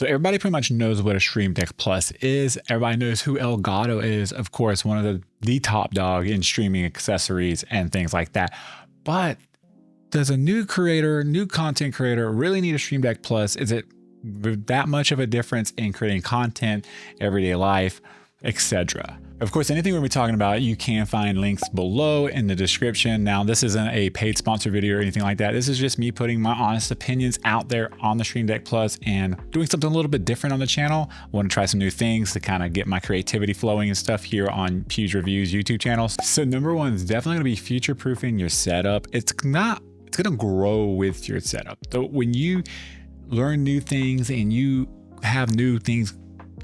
So everybody pretty much knows what a Stream Deck Plus is. Everybody knows who Elgato is, of course, one of the top dog in streaming accessories and things like that. But does a new content creator really need a Stream Deck Plus? Is it that much of a difference in creating content, everyday life, etc.? Of course, anything we're talking about, you can find links below in the description. Now, this isn't a paid sponsor video or anything like that. This is just me putting my honest opinions out there on the Stream Deck Plus and doing something a little bit different on the channel. I want to try some new things to kind of get my creativity flowing and stuff here on Pew's Reviews YouTube channel. So number one is definitely going to be future-proofing your setup. It's going to grow with your setup. So when you learn new things and you have new things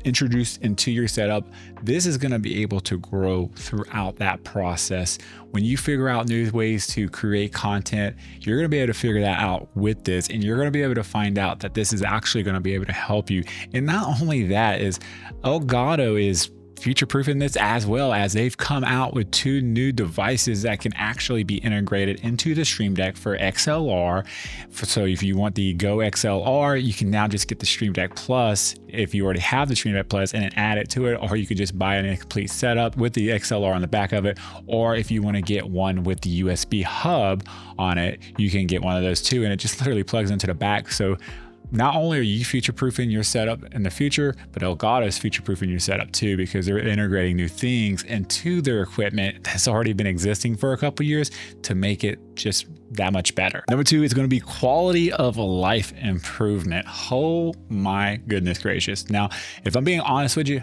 introduced into your setup, this is going to be able to grow throughout that process. When you figure out new ways to create content, you're going to be able to figure that out with this, and you're going to be able to find out that this is actually going to be able to help you. And not only that, is Elgato is future-proofing this, as well as they've come out with 2 new devices that can actually be integrated into the Stream Deck for XLR. So if you want the Go XLR, you can now just get the Stream Deck Plus if you already have the Stream Deck Plus and then add it to it, or you could just buy a complete setup with the XLR on the back of it. Or if you want to get one with the USB hub on it, you can get one of those too, and it just literally plugs into the back. So not only are you future-proofing your setup in the future, but Elgato is future-proofing your setup too, because they're integrating new things into their equipment that's already been existing for a couple years to make it just that much better. Number 2 is going to be quality of life improvement. Oh my goodness gracious. Now, if I'm being honest with you,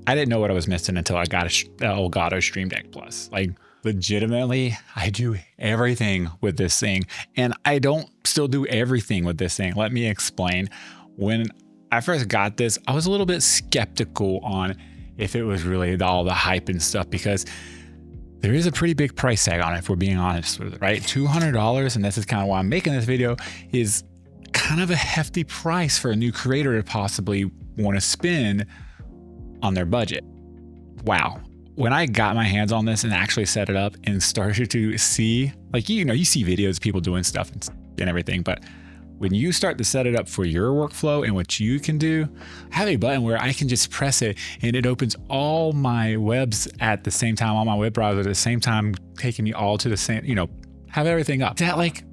I didn't know what I was missing until I got a Elgato Stream Deck Plus. Like, legitimately, I do everything with this thing, and I don't still do everything with this thing. Let me explain. When I first got this, I was a little bit skeptical on if it was really all the hype and stuff, because there is a pretty big price tag on it, if we're being honest with it, right? $200, and this is kind of why I'm making this video, is kind of a hefty price for a new creator to possibly want to spend on their budget. Wow. When I got my hands on this and actually set it up and started to see, like, you see videos of people doing stuff and everything, but when you start to set it up for your workflow and what you can do, I have a button where I can just press it and it opens all my webs at the same time, all my web browser at the same time, taking me all to the same, have everything up. Is that like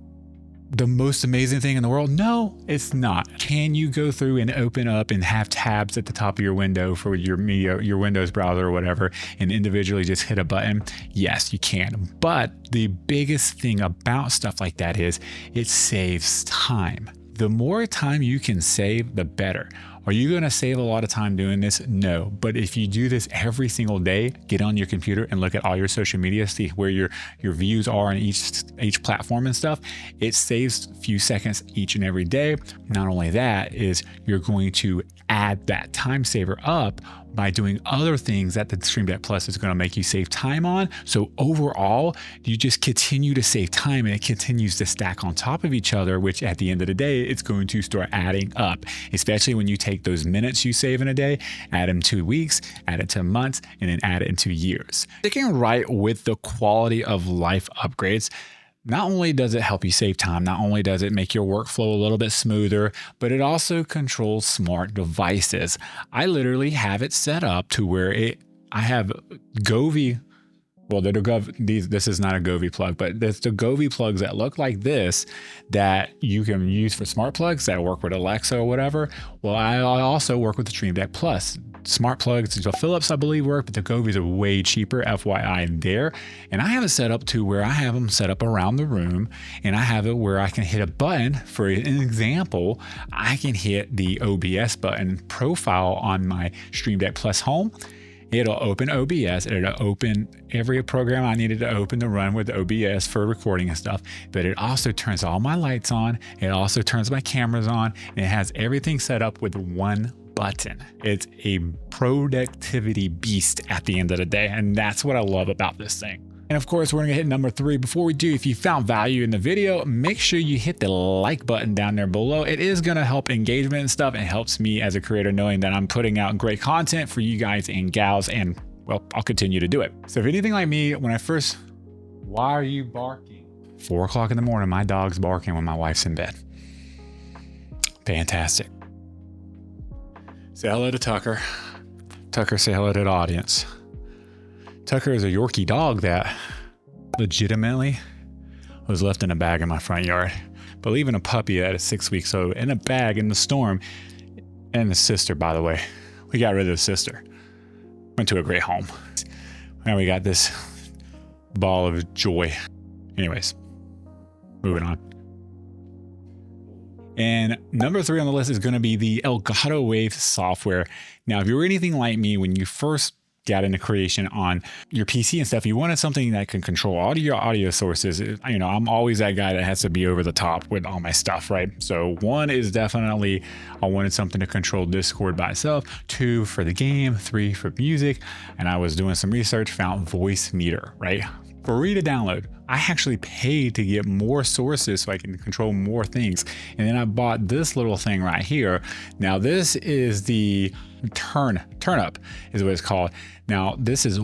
the most amazing thing in the world? No, it's not. Can you go through and open up and have tabs at the top of your window for your media, your Windows browser or whatever, and individually just hit a button? Yes, you can. But the biggest thing about stuff like that is it saves time. The more time you can save, the better. Are you going to save a lot of time doing this? No. But if you do this every single day, get on your computer and look at all your social media, see where your views are on each platform and stuff, it saves a few seconds each and every day. Not only that, is you're going to add that time saver up by doing other things that the Stream Deck Plus is going to make you save time on. So overall, you just continue to save time, and it continues to stack on top of each other, which at the end of the day, it's going to start adding up, especially when you take those minutes you save in a day, add them to weeks, add it to months, and then add it into years. Sticking right with the quality of life upgrades, not only does it help you save time, not only does it make your workflow a little bit smoother, but it also controls smart devices. I literally have it set up to where I have Govee. Well, this is not a Govee plug, but it's the Govee plugs that look like this that you can use for smart plugs that work with Alexa or whatever. Well, I also work with the Stream Deck Plus. Smart plugs, the Philips, I believe, work, but the Govees are way cheaper, FYI there. And I have it set up to where I have them set up around the room, and I have it where I can hit a button. For an example, I can hit the OBS button profile on my Stream Deck Plus home. It'll open OBS, it'll open every program I needed to open to run with OBS for recording and stuff, but it also turns all my lights on, it also turns my cameras on, and it has everything set up with one button. It's a productivity beast at the end of the day, and that's what I love about this thing. And of course, we're gonna hit number 3. Before we do, if you found value in the video, make sure you hit the like button down there below. It is gonna help engagement and stuff. It helps me as a creator knowing that I'm putting out great content for you guys and gals, and well, I'll continue to do it. So if anything like me, when I first, why are you barking? 4 o'clock in the morning, my dog's barking when my wife's in bed. Fantastic. Say hello to Tucker. Tucker, say hello to the audience. Tucker is a Yorkie dog that legitimately was left in a bag in my front yard. But leaving a puppy that is 6 weeks old in a bag in the storm, and the sister, by the way, we got rid of the sister. Went to a great home. Now we got this ball of joy. Anyways, moving on. And number 3 on the list is going to be the Elgato Wave software. Now, if you were anything like me when you first got into creation on your PC and stuff, you wanted something that can control all of your audio sources. You know, I'm always that guy that has to be over the top with all my stuff, right? So 1 is definitely, I wanted something to control Discord by itself. 2 for the game, 3 for music. And I was doing some research, found Voicemeeter, right? Free to download. I actually paid to get more sources so I can control more things. And then I bought this little thing right here. Now this is the TurnUp is what it's called. Now this is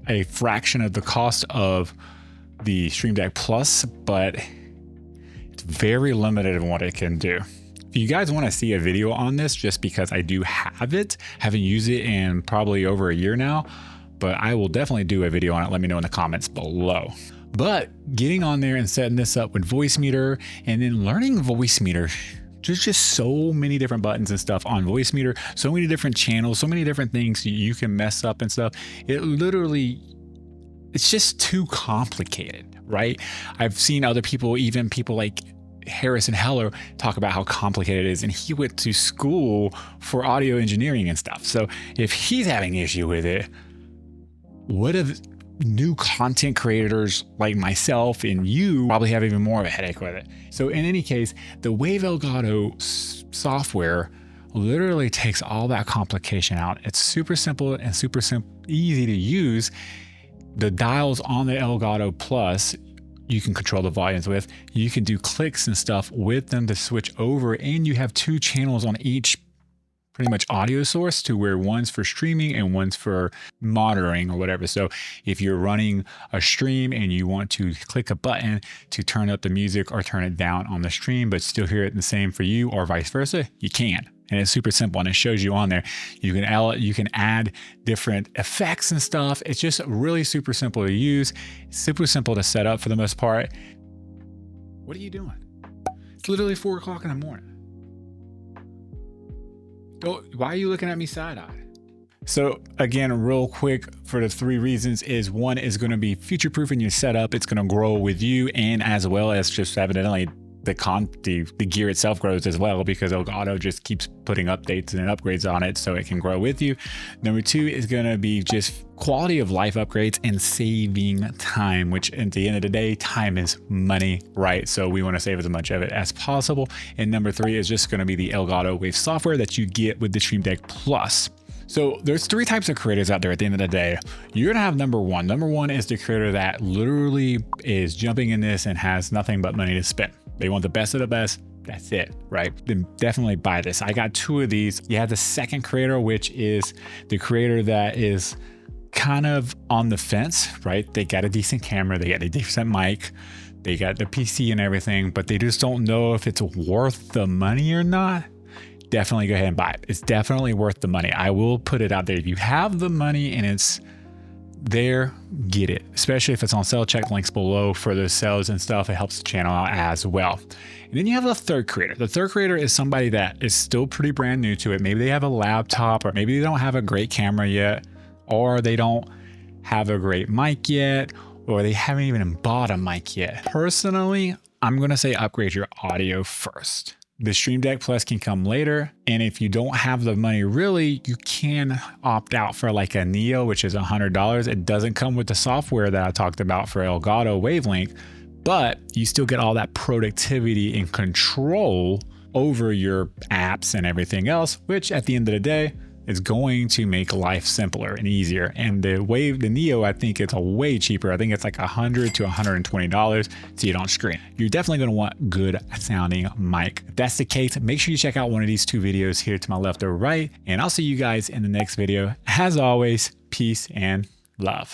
a fraction of the cost of the Stream Deck Plus, but it's very limited in what it can do. If you guys want to see a video on this, just because I do have it, haven't used it in probably over a year now, but I will definitely do a video on it. Let me know in the comments below. But getting on there and setting this up with Voicemeeter and then learning Voicemeeter, there's just so many different buttons and stuff on Voicemeeter, so many different channels, so many different things you can mess up and stuff. It literally, it's just too complicated, right? I've seen other people, even people like Harrison Heller, talk about how complicated it is, and he went to school for audio engineering and stuff. So if he's having issue with it, what if new content creators like myself and you probably have even more of a headache with it? So in any case, the Wave Elgato software literally takes all that complication out. It's super simple and easy to use. The dials on the Elgato Plus, you can control the volumes with. You can do clicks and stuff with them to switch over, and you have 2 channels on each pretty much audio source, to where one's for streaming and one's for monitoring or whatever. So if you're running a stream and you want to click a button to turn up the music or turn it down on the stream, but still hear it the same for you, or vice versa, you can. And it's super simple, and it shows you on there. You can add different effects and stuff. It's just really super simple to use, super simple to set up for the most part. What are you doing? It's literally 4 o'clock in the morning. Why are you looking at me side-eyed? So again, real quick, for the 3 reasons is 1 is going to be future-proofing your setup. It's going to grow with you, and as well as just evidently the gear itself grows as well, because Elgato just keeps putting updates and upgrades on it so it can grow with you. Number 2 is going to be just quality of life upgrades and saving time, which at the end of the day, time is money, right? So we want to save as much of it as possible. And number 3 is just going to be the Elgato Wave software that you get with the Stream Deck Plus. So there's 3 types of creators out there at the end of the day. You're gonna have number 1. Number 1 is the creator that literally is jumping in this and has nothing but money to spend. They want the best of the best. That's it, right? Then definitely buy this. I got 2 of these. You have the second creator, which is the creator that is kind of on the fence, right? They got a decent camera, they got a decent mic, they got the PC and everything, but they just don't know if it's worth the money or not. Definitely go ahead and buy it. It's definitely worth the money. I will put it out there. If you have the money and it's there, get it. Especially if it's on sale, check links below for those sales and stuff. It helps the channel out as well. And then you have the third creator. The third creator is somebody that is still pretty brand new to it. Maybe they have a laptop, or maybe they don't have a great camera yet, or they don't have a great mic yet, or they haven't even bought a mic yet. Personally, I'm going to say upgrade your audio first. The Stream Deck Plus can come later, and if you don't have the money, really, you can opt out for like a Neo, which is $100. It doesn't come with the software that I talked about for Elgato Wavelength, but you still get all that productivity and control over your apps and everything else, which at the end of the day is going to make life simpler and easier. And the Neo, I think it's a way cheaper. I think it's like $100 to $120 so you don't scream. You're definitely going to want good sounding mic. If that's the case, make sure you check out one of these 2 videos here to my left or right, and I'll see you guys in the next video. As always, peace and love.